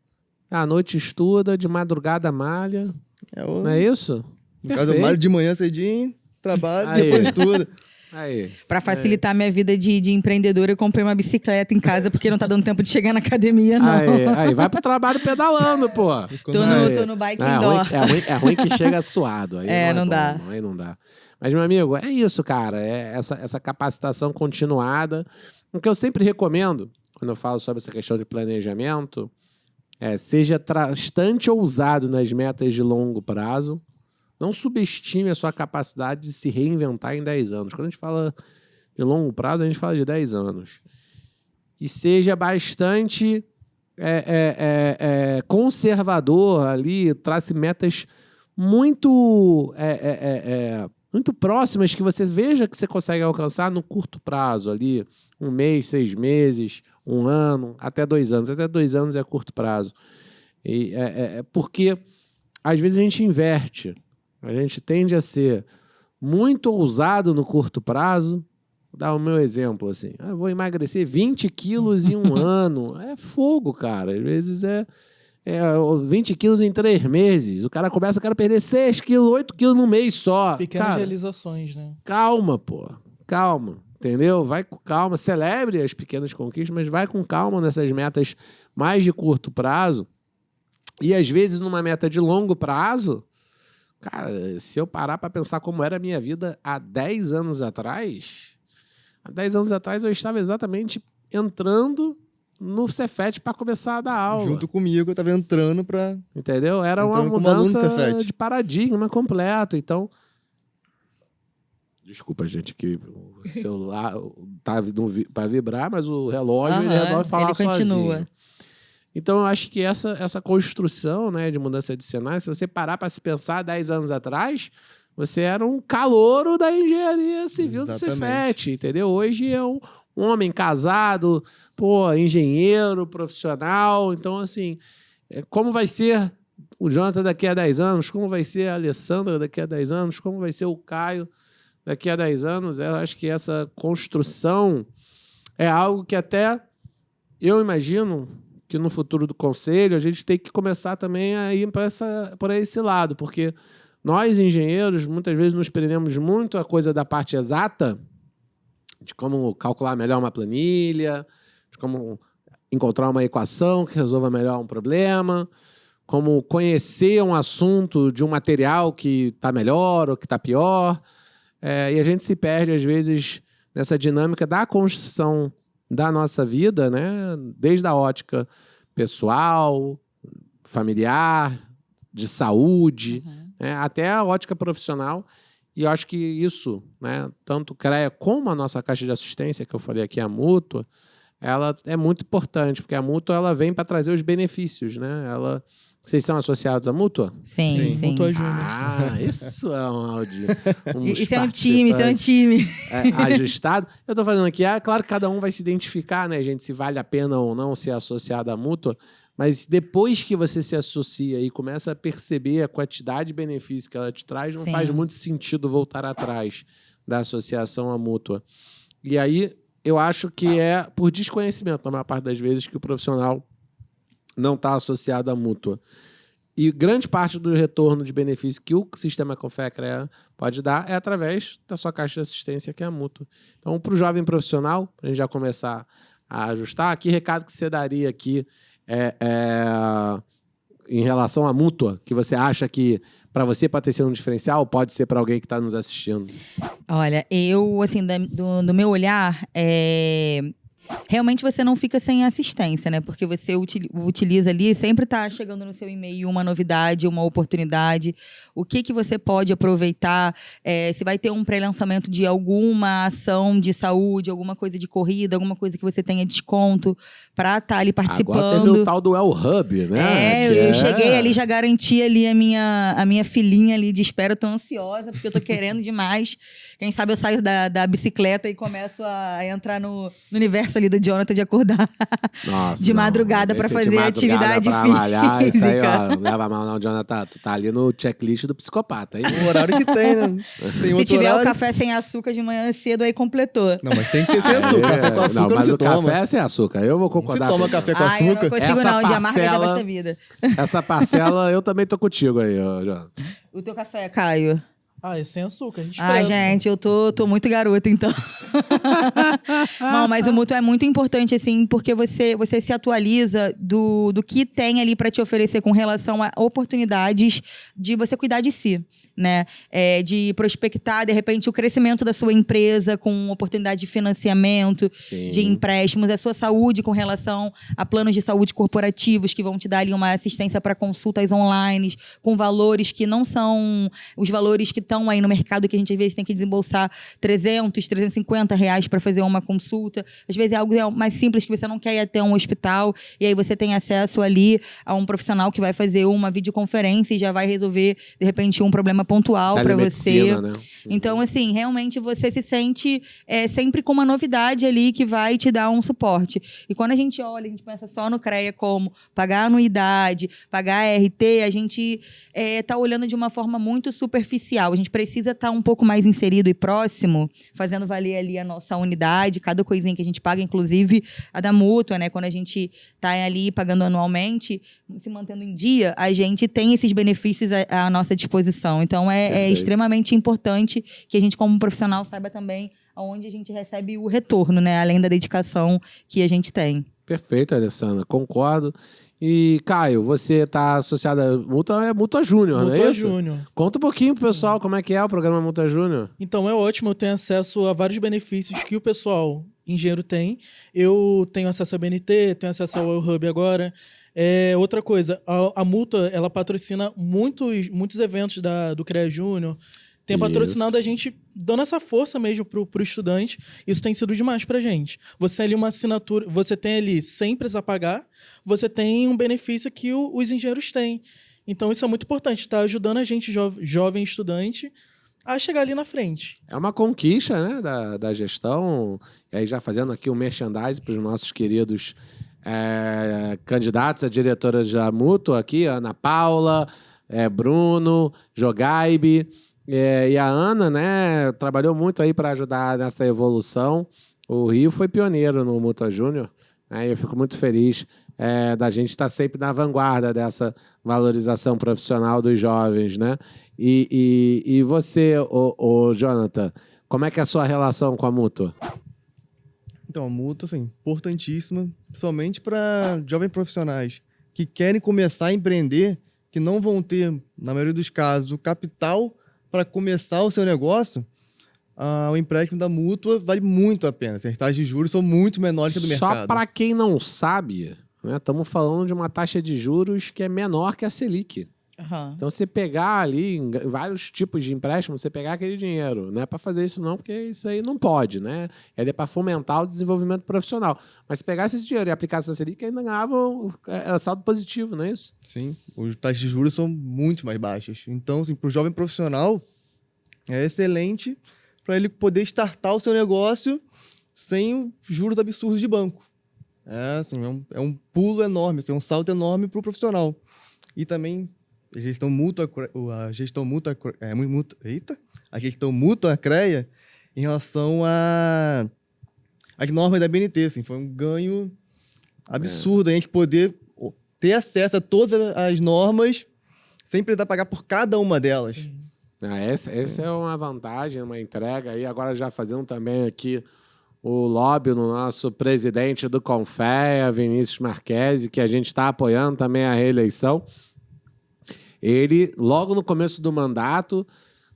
A: à noite estuda, de madrugada malha. Não é isso?
D: No caso, eu malho de manhã cedinho, trabalho,
A: Aí.
D: depois estuda.
A: Aí.
B: Pra facilitar minha vida de empreendedora, eu comprei uma bicicleta em casa, porque não tá dando tempo de chegar na academia, não.
A: Aí, vai pro trabalho pedalando, pô.
B: Tô no bike indoor.
A: É ruim que chega suado. Aí
B: não
A: bom,
B: dá.
A: Aí não dá. Mas, meu amigo, é isso, cara. É essa capacitação continuada. O que eu sempre recomendo, quando eu falo sobre essa questão de planejamento, seja bastante ousado nas metas de longo prazo. Não subestime a sua capacidade de se reinventar em 10 anos. Quando a gente fala de longo prazo, a gente fala de 10 anos. E seja bastante conservador ali, trace metas muito próximas que você veja que você consegue alcançar no curto prazo ali. 1 mês, 6 meses, 1 ano, até 2 anos. Até 2 anos é curto prazo. E, porque, às vezes, a gente inverte. A gente tende a ser muito ousado no curto prazo. Vou dar o meu exemplo, assim. Eu vou emagrecer 20 quilos em 1 ano. É fogo, cara. Às vezes 20 quilos em 3 meses. O cara começa, eu quero perder 6 quilos, 8 quilos no mês só.
C: Pequenas realizações, né?
A: Calma, pô. Calma. Entendeu? Vai com calma. Celebre as pequenas conquistas, mas vai com calma nessas metas mais de curto prazo. E, às vezes, numa meta de longo prazo... Cara, se eu parar para pensar como era a minha vida há 10 anos atrás... Há 10 anos atrás eu estava exatamente entrando no Cefet para começar a dar aula.
D: Junto comigo, eu estava entrando para...
A: Entendeu? Era uma mudança de paradigma completo. Então... Desculpa, gente, que o celular tá para vibrar, mas o relógio ele resolve falar sozinho. Então, eu acho que essa construção, né, de mudança de cenário, se você parar para se pensar 10 anos atrás, você era um calouro da engenharia civil do Cefet, entendeu? Hoje é um homem casado, engenheiro, profissional. Então, assim, como vai ser o Jonathan daqui a 10 anos? Como vai ser a Alessandra daqui a 10 anos? Como vai ser o Caio daqui a 10 anos? Eu acho que essa construção é algo que até eu imagino que no futuro do conselho a gente tem que começar também a ir por esse lado, porque nós, engenheiros, muitas vezes nos prendemos muito a coisa da parte exata, de como calcular melhor uma planilha, de como encontrar uma equação que resolva melhor um problema, como conhecer um assunto de um material que está melhor ou que está pior. E a gente se perde, às vezes, nessa dinâmica da construção da nossa vida, né? Desde a ótica pessoal, familiar, de saúde, né? Até a ótica profissional. E eu acho que isso, né? Tanto o CREA como a nossa caixa de assistência, que eu falei aqui, a mútua, ela é muito importante, porque a mútua ela vem para trazer os benefícios, né? Vocês são associados à mútua?
B: Sim.
C: Mútua Júnior.
A: Isso é
B: Isso é um time.
A: Ajustado. Eu estou fazendo aqui, claro que cada um vai se identificar, né, gente, se vale a pena ou não ser associado à mútua, mas depois que você se associa e começa a perceber a quantidade de benefícios que ela te traz, não faz muito sentido voltar atrás da associação à mútua. E aí, eu acho que é por desconhecimento, na maior parte das vezes, que o profissional não está associado à mútua. E grande parte do retorno de benefício que o sistema Confecre pode dar é através da sua caixa de assistência, que é a mútua. Então, para o jovem profissional, para a gente já começar a ajustar, que recado que você daria aqui em relação à mútua, que você acha que para você pode ter sido um diferencial, pode ser para alguém que está nos assistindo?
B: Olha, eu, assim, do meu olhar, realmente você não fica sem assistência, né? Porque você utiliza ali, sempre está chegando no seu e-mail uma novidade, uma oportunidade. O que você pode aproveitar? Se vai ter um pré-lançamento de alguma ação de saúde, alguma coisa de corrida, alguma coisa que você tenha desconto para estar ali participando.
A: Agora teve o tal do El Hub, né?
B: Eu cheguei ali, já garanti ali a minha filhinha ali de espera. Eu tô ansiosa, porque eu tô querendo demais. Quem sabe eu saio da bicicleta e começo a entrar no universo ali do Jonathan de acordar de madrugada para fazer atividade física.
A: Malhar, isso aí, ó, não leva mal não, Jonathan. Tu tá ali no checklist do psicopata, hein?
D: O horário que tem, né?
B: Se tiver o café sem açúcar de manhã cedo, aí completou.
D: Não, mas tem que ter sem açúcar. Café com açúcar
A: não, mas
D: não
A: o
D: se toma.
A: café é sem açúcar. Eu vou concordar.
D: Você toma café com açúcar?
B: Eu não consigo
A: Essa
B: não, de amarga já
A: parcela-
B: basta vida.
A: Essa parcela, eu também tô contigo aí, ó, Jonathan.
B: O teu café, Caio?
C: É sem açúcar.
B: Gente, eu tô muito garota, então. Não, mas o mútuo é muito importante, assim, porque você se atualiza do que tem ali para te oferecer com relação a oportunidades de você cuidar de si, né? De prospectar, de repente, o crescimento da sua empresa com oportunidade de financiamento,
A: Sim.
B: de empréstimos, a sua saúde com relação a planos de saúde corporativos que vão te dar ali uma assistência para consultas online, com valores que não são os valores que estão aí no mercado, que a gente às vezes tem que desembolsar 300, 350 reais para fazer uma consulta. Às vezes é algo mais simples, que você não quer ir até um hospital, e aí você tem acesso ali a um profissional que vai fazer uma videoconferência e já vai resolver, de repente, um problema pontual para você.
A: Né?
B: Então, assim, realmente você se sente sempre com uma novidade ali que vai te dar um suporte. E quando a gente olha, a gente pensa só no CREA como pagar anuidade, pagar RT, a gente tá olhando de uma forma muito superficial. A gente precisa estar um pouco mais inserido e próximo, fazendo valer ali a nossa unidade, cada coisinha que a gente paga, inclusive a da mútua, né? Quando a gente tá ali pagando anualmente, se mantendo em dia, a gente tem esses benefícios à nossa disposição. Então, é extremamente importante que a gente, como profissional, saiba também aonde a gente recebe o retorno, né? Além da dedicação que a gente tem.
A: Perfeito, Alessandra. Concordo. E, Caio, você está associado à Mútua Júnior, não é
C: Mútua
A: isso?
C: Júnior.
A: Conta um pouquinho pro pessoal como é que é o programa Mútua Júnior.
C: Então é ótimo, eu tenho acesso a vários benefícios que o pessoal engenheiro tem. Eu tenho acesso a BNT, tenho acesso ao Hub agora. Outra coisa, a Mútua, ela patrocina muitos eventos do CREA Júnior. Tem patrocinado a gente, dando essa força mesmo pro estudante. Isso tem sido demais pra gente. Você tem ali uma assinatura, você tem ali, sem precisar pagar, você tem um benefício que os engenheiros têm. Então isso é muito importante, está ajudando a gente, jovem estudante, a chegar ali na frente.
A: É uma conquista, né, da gestão. E aí já fazendo aqui um merchandising para os nossos queridos candidatos a diretora da Mútua aqui, Ana Paula, Bruno, Jogaibe. E a Ana, né, trabalhou muito aí para ajudar nessa evolução. O Rio foi pioneiro no Mútua Júnior. né? Eu fico muito feliz da gente estar sempre na vanguarda dessa valorização profissional dos jovens, né? E você, Jonathan, como é que é a sua relação com a Mútua?
D: Então, a Mútua, assim, importantíssima, principalmente para jovens profissionais que querem começar a empreender, que não vão ter, na maioria dos casos, o capital para começar o seu negócio. O empréstimo da Mútua vale muito a pena. As taxas de juros são muito menores que a do mercado.
A: Só para quem não sabe, né, estamos falando de uma taxa de juros que é menor que a Selic.
B: Uhum.
A: Então, você pegar ali em vários tipos de empréstimo, você pegar aquele dinheiro. Não é para fazer isso não, porque isso aí não pode, né? Ele é para fomentar o desenvolvimento profissional. Mas se pegasse esse dinheiro e aplicasse na Selic, ainda ganhava saldo positivo, não é isso?
D: Sim, as taxas de juros são muito mais baixas. Então, assim, para o jovem profissional, é excelente para ele poder startar o seu negócio sem juros absurdos de banco. Assim, é um pulo enorme, assim, é um salto enorme para o profissional. E também a gestão mútua CREA em relação às normas da BNT, assim, foi um ganho absurdo a gente poder ter acesso a todas as normas sem precisar pagar por cada uma delas.
C: Sim.
A: Essa é uma vantagem, uma entrega. E agora já fazendo também aqui o lobby no nosso presidente do Confea, Vinícius Marquesi, que a gente está apoiando também a reeleição. Ele, logo no começo do mandato,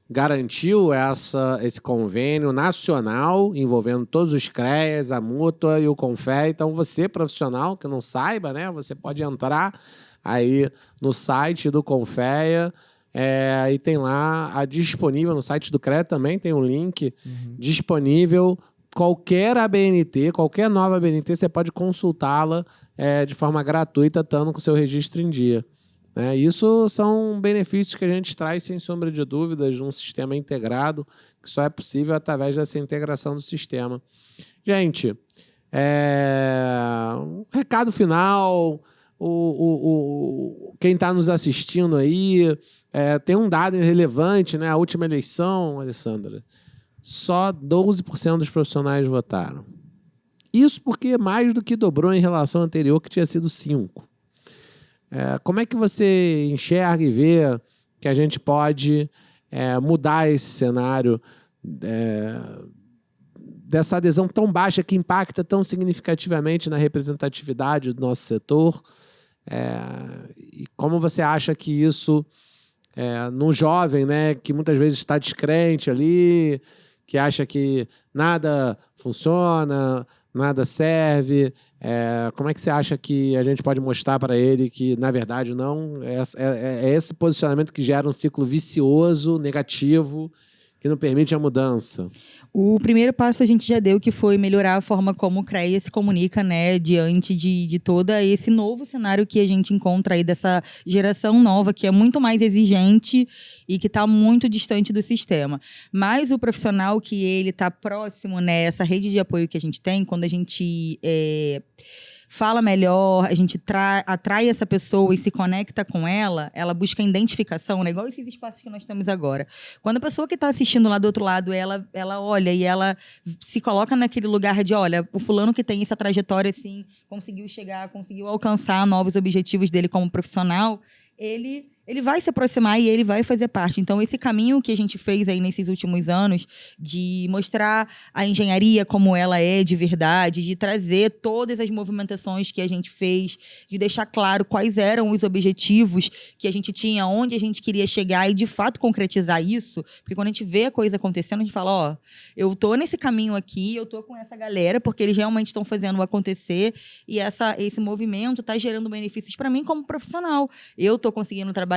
A: garantiu esse convênio nacional envolvendo todos os CREAs, a Mútua e o Confea. Então, você, profissional, que não saiba, né, você pode entrar aí no site do Confea e tem lá disponível, no site do CREA também tem um link disponível. Qualquer ABNT, qualquer nova ABNT, você pode consultá-la de forma gratuita, estando com o seu registro em dia. Isso são benefícios que a gente traz, sem sombra de dúvidas, de um sistema integrado, que só é possível através dessa integração do sistema. Gente, um recado final, quem está nos assistindo aí, tem um dado relevante, né? A última eleição, Alessandra, só 12% dos profissionais votaram. Isso porque mais do que dobrou em relação à anterior, que tinha sido 5%. Como é que você enxerga e vê que a gente pode mudar esse cenário dessa adesão tão baixa que impacta tão significativamente na representatividade do nosso setor? E como você acha que isso, no jovem, né, que muitas vezes está descrente ali, que acha que nada funciona, nada serve, como é que você acha que a gente pode mostrar para ele que, na verdade, não é esse posicionamento que gera um ciclo vicioso, negativo, que não permite a mudança?
B: O primeiro passo a gente já deu, que foi melhorar a forma como o CREA se comunica, né, diante de todo esse novo cenário que a gente encontra aí dessa geração nova, que é muito mais exigente e que está muito distante do sistema. Mas o profissional que ele está próximo, né, essa rede de apoio que a gente tem, quando a gente fala melhor, a gente atrai essa pessoa e se conecta com ela, ela busca identificação, né? Igual esses espaços que nós temos agora. Quando a pessoa que está assistindo lá do outro lado, ela olha e ela se coloca naquele lugar de, olha, o fulano que tem essa trajetória, assim, conseguiu alcançar novos objetivos dele como profissional, ele vai se aproximar e ele vai fazer parte. Então, esse caminho que a gente fez aí nesses últimos anos, de mostrar a engenharia como ela é de verdade, de trazer todas as movimentações que a gente fez, de deixar claro quais eram os objetivos que a gente tinha, onde a gente queria chegar e, de fato, concretizar isso. Porque quando a gente vê a coisa acontecendo, a gente fala, ó, eu tô nesse caminho aqui, eu tô com essa galera, porque eles realmente estão fazendo acontecer e esse movimento está gerando benefícios para mim como profissional. Eu tô conseguindo trabalhar,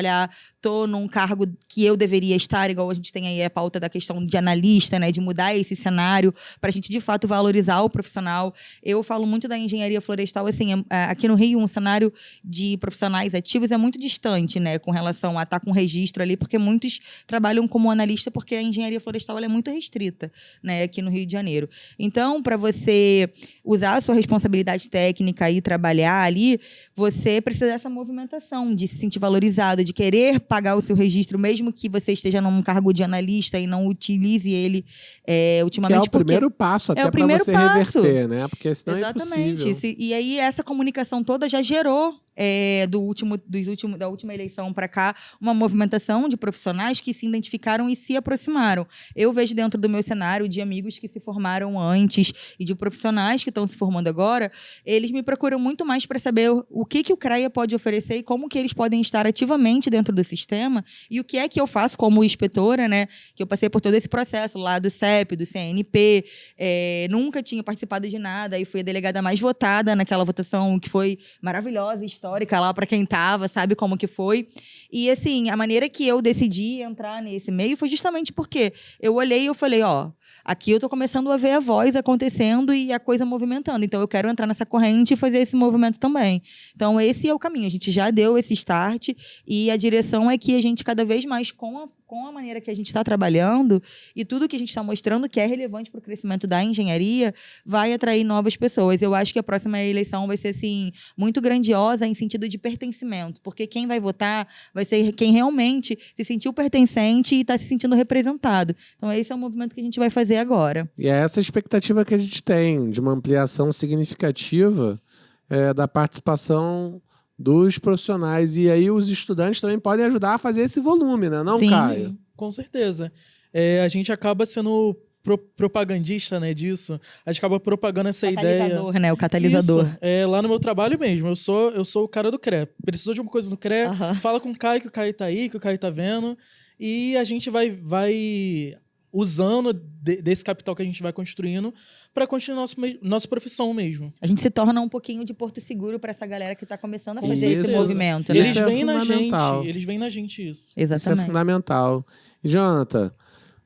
B: estou num cargo que eu deveria estar, igual a gente tem aí a pauta da questão de analista, né, de mudar esse cenário para a gente, de fato, valorizar o profissional. Eu falo muito da engenharia florestal, assim, aqui no Rio, um cenário de profissionais ativos é muito distante, né, com relação a estar com registro ali, porque muitos trabalham como analista, porque a engenharia florestal ela é muito restrita, né, aqui no Rio de Janeiro. Então, para você usar a sua responsabilidade técnica e trabalhar ali, você precisa dessa movimentação, de se sentir valorizado, de querer pagar o seu registro, mesmo que você esteja num cargo de analista e não utilize ele ultimamente.
A: Que é o primeiro passo até para você reverter, né? Porque senão
B: exatamente.
A: é impossível.
B: E aí essa comunicação toda já gerou da última eleição para cá, uma movimentação de profissionais que se identificaram e se aproximaram. Eu vejo dentro do meu cenário de amigos que se formaram antes e de profissionais que estão se formando agora, eles me procuram muito mais para saber o que o CREA pode oferecer e como que eles podem estar ativamente dentro do sistema e o que é que eu faço como inspetora, né? Que eu passei por todo esse processo lá do CEP, do CNP, nunca tinha participado de nada e fui a delegada mais votada naquela votação que foi maravilhosa, histórica lá para quem estava, sabe como que foi. E assim, a maneira que eu decidi entrar nesse meio foi justamente porque eu olhei e eu falei, aqui eu tô começando a ver a voz acontecendo e a coisa movimentando. Então eu quero entrar nessa corrente e fazer esse movimento também. Então esse é o caminho. A gente já deu esse start e a direção é que a gente cada vez mais com a maneira que a gente está trabalhando e tudo que a gente está mostrando que é relevante para o crescimento da engenharia, vai atrair novas pessoas. Eu acho que a próxima eleição vai ser, assim, muito grandiosa em sentido de pertencimento, porque quem vai votar vai ser quem realmente se sentiu pertencente e está se sentindo representado. Então, esse é o movimento que a gente vai fazer agora.
A: E é essa expectativa que a gente tem, de uma ampliação significativa da participação dos profissionais. E aí os estudantes também podem ajudar a fazer esse volume, né? Não,
B: sim,
A: Caio?
C: Sim, com certeza. A gente acaba sendo propagandista, né, disso. A gente acaba propagando essa ideia.
B: Catalisador, né? O catalisador.
C: Isso, lá no meu trabalho mesmo. Eu sou o cara do CREA. Precisou de uma coisa no CREA, fala com o Caio, que o Caio tá aí, que o Caio tá vendo. E a gente vai usando desse capital que a gente vai construindo para continuar nossa profissão mesmo.
B: A gente se torna um pouquinho de porto seguro para essa galera que está começando a fazer esse movimento, né?
C: Eles vêm na gente isso.
B: Exatamente.
A: Isso é fundamental. E, Jonathan,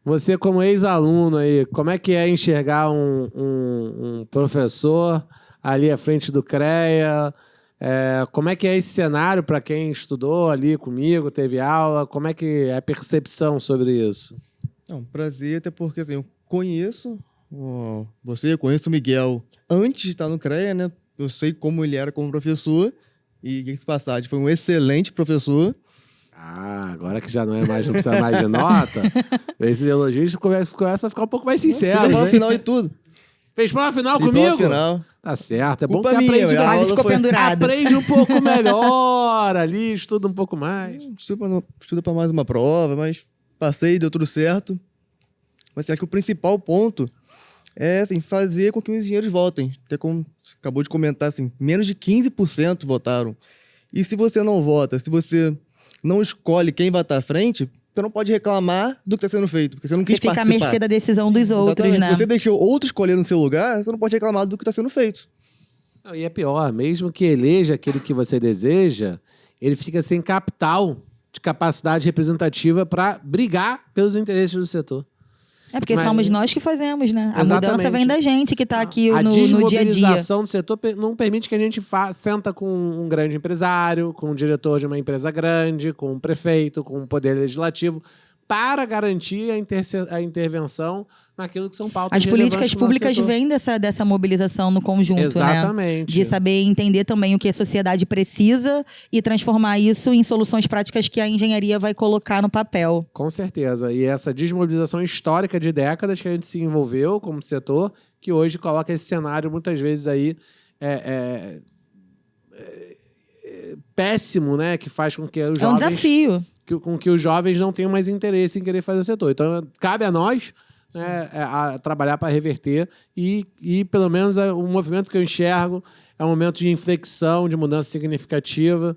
A: você como ex-aluno aí, como é que é enxergar um professor ali à frente do CREA? Como é que é esse cenário para quem estudou ali comigo, teve aula? Como é que é a percepção sobre isso?
D: Prazer, até porque assim, eu conheço conheço o Miguel antes de estar no CREA, né? Eu sei como ele era como professor e, que se passagem, foi um excelente professor.
A: Agora que já não precisa mais de nota, esses elogios começam a ficar um pouco mais sinceros.
D: Fez prova final e tudo.
A: Fez prova final
D: Fiz
A: comigo?
D: Prova final.
A: Tá certo, é
D: Culpa
A: bom que
D: minha,
A: aprende
D: a
A: mais.
D: aula
B: Ficou pendurado.
A: Aprende um pouco melhor ali, estuda um pouco mais.
D: Estuda para mais uma prova, mas passei, deu tudo certo. Mas será que o principal ponto é assim, fazer com que os engenheiros votem. Até como você acabou de comentar, assim, menos de 15% votaram. E se você não vota, se você não escolhe quem vai estar à frente, você não pode reclamar do que está sendo feito, porque você não quis participar.
B: Você fica à mercê da decisão dos outros,
D: Exatamente.
B: né?
D: Se você deixou outro escolher no seu lugar, você não pode reclamar do que está sendo feito.
A: Não, e é pior, mesmo que eleja aquele que você deseja, ele fica sem capital de capacidade representativa para brigar pelos interesses do setor.
B: Porque somos nós que fazemos, né? A
A: Exatamente.
B: mudança vem da gente que está aqui no dia a dia.
A: A desmobilização do setor não permite que a gente senta com um grande empresário, com um diretor de uma empresa grande, com um prefeito, com um poder legislativo, para garantir a intervenção naquilo que são pautas
B: As políticas públicas
A: setor.
B: Vêm dessa mobilização no conjunto,
A: Exatamente.
B: Né? De saber entender também o que a sociedade precisa e transformar isso em soluções práticas que a engenharia vai colocar no papel.
A: Com certeza. E essa desmobilização histórica de décadas que a gente se envolveu como setor, que hoje coloca esse cenário muitas vezes aí péssimo, né? Que faz com que os jovens...
B: É um desafio.
A: Com que os jovens não tenham mais interesse em querer fazer o setor. Então, cabe a nós a trabalhar para reverter e, pelo menos, o movimento que eu enxergo é um momento de inflexão, de mudança significativa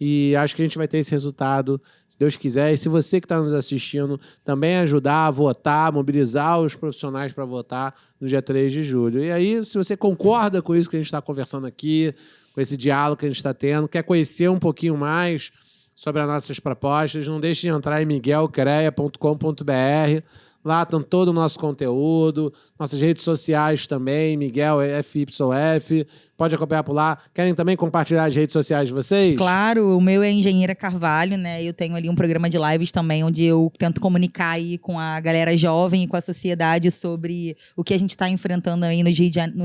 A: e acho que a gente vai ter esse resultado, se Deus quiser. E se você que está nos assistindo também ajudar a votar, mobilizar os profissionais para votar no dia 3 de julho. E aí, se você concorda com isso que a gente está conversando aqui, com esse diálogo que a gente está tendo, quer conhecer um pouquinho mais sobre as nossas propostas, não deixe de entrar em miguelcrea.com.br. Lá estão todo o nosso conteúdo, nossas redes sociais também, Miguel FYF. Pode acompanhar por lá. Querem também compartilhar as redes sociais de vocês?
B: Claro, o meu é Engenheira Carvalho, né? Eu tenho ali um programa de lives também, onde eu tento comunicar aí com a galera jovem e com a sociedade sobre o que a gente está enfrentando aí no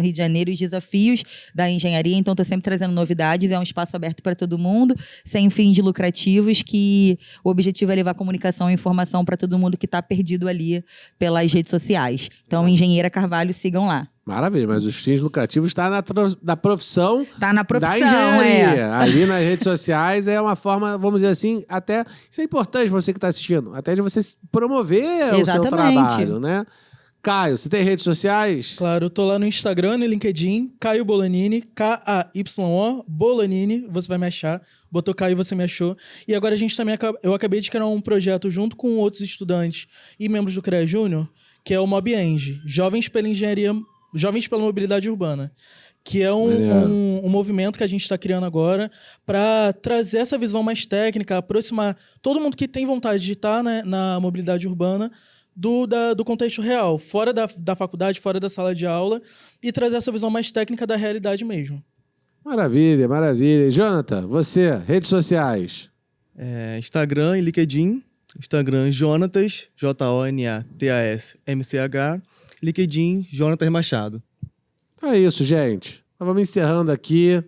B: Rio de Janeiro, os desafios da engenharia. Então, estou sempre trazendo novidades. É um espaço aberto para todo mundo, sem fins lucrativos, que o objetivo é levar comunicação e informação para todo mundo que está perdido ali pelas redes sociais. Então, Engenheira Carvalho, sigam lá.
A: Maravilha, mas os fins lucrativos estão na profissão.
B: Tá na profissão,
A: da engenharia. Ali nas redes sociais é uma forma, vamos dizer assim, até. Isso é importante para você que está assistindo, até de você promover o seu trabalho, né? Caio, você tem redes sociais?
C: Claro, eu tô lá no Instagram, no LinkedIn, Caio Bolanini, K-A-Y-O, Bolanini, você vai me achar. Botou Caio, você me achou. E agora a gente também, eu acabei de criar um projeto junto com outros estudantes e membros do CREA Júnior, que é o MobEng, Jovens pela Mobilidade Urbana, que é um movimento que a gente está criando agora para trazer essa visão mais técnica, aproximar todo mundo que tem vontade de estar, né, na mobilidade urbana do contexto real, fora da faculdade, fora da sala de aula, e trazer essa visão mais técnica da realidade mesmo.
A: Maravilha, maravilha. Jonathan, você, redes sociais?
D: Instagram e LinkedIn. Instagram, Jonatas, Jonatas-MCH. LinkedIn, Jonatas Machado.
A: É isso, gente. Nós vamos encerrando aqui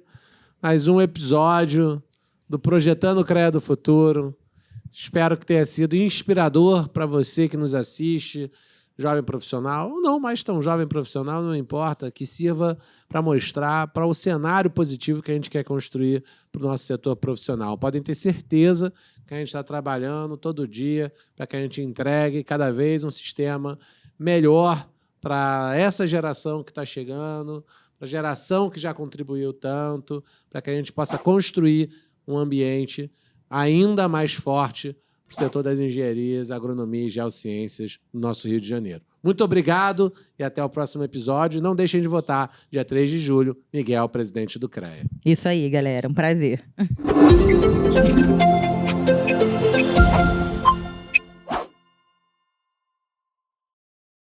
A: mais um episódio do Projetando o CREA do Futuro. Espero que tenha sido inspirador para você que nos assiste, jovem profissional, ou não mais tão jovem profissional, não importa, que sirva para mostrar para o cenário positivo que a gente quer construir para o nosso setor profissional. Podem ter certeza que a gente está trabalhando todo dia para que a gente entregue cada vez um sistema melhor para essa geração que está chegando, para a geração que já contribuiu tanto, para que a gente possa construir um ambiente ainda mais forte para o setor das engenharias, agronomia e geociências no nosso Rio de Janeiro. Muito obrigado e até o próximo episódio. Não deixem de votar, dia 3 de julho, Miguel, presidente do CREA.
B: Isso aí, galera. Um prazer.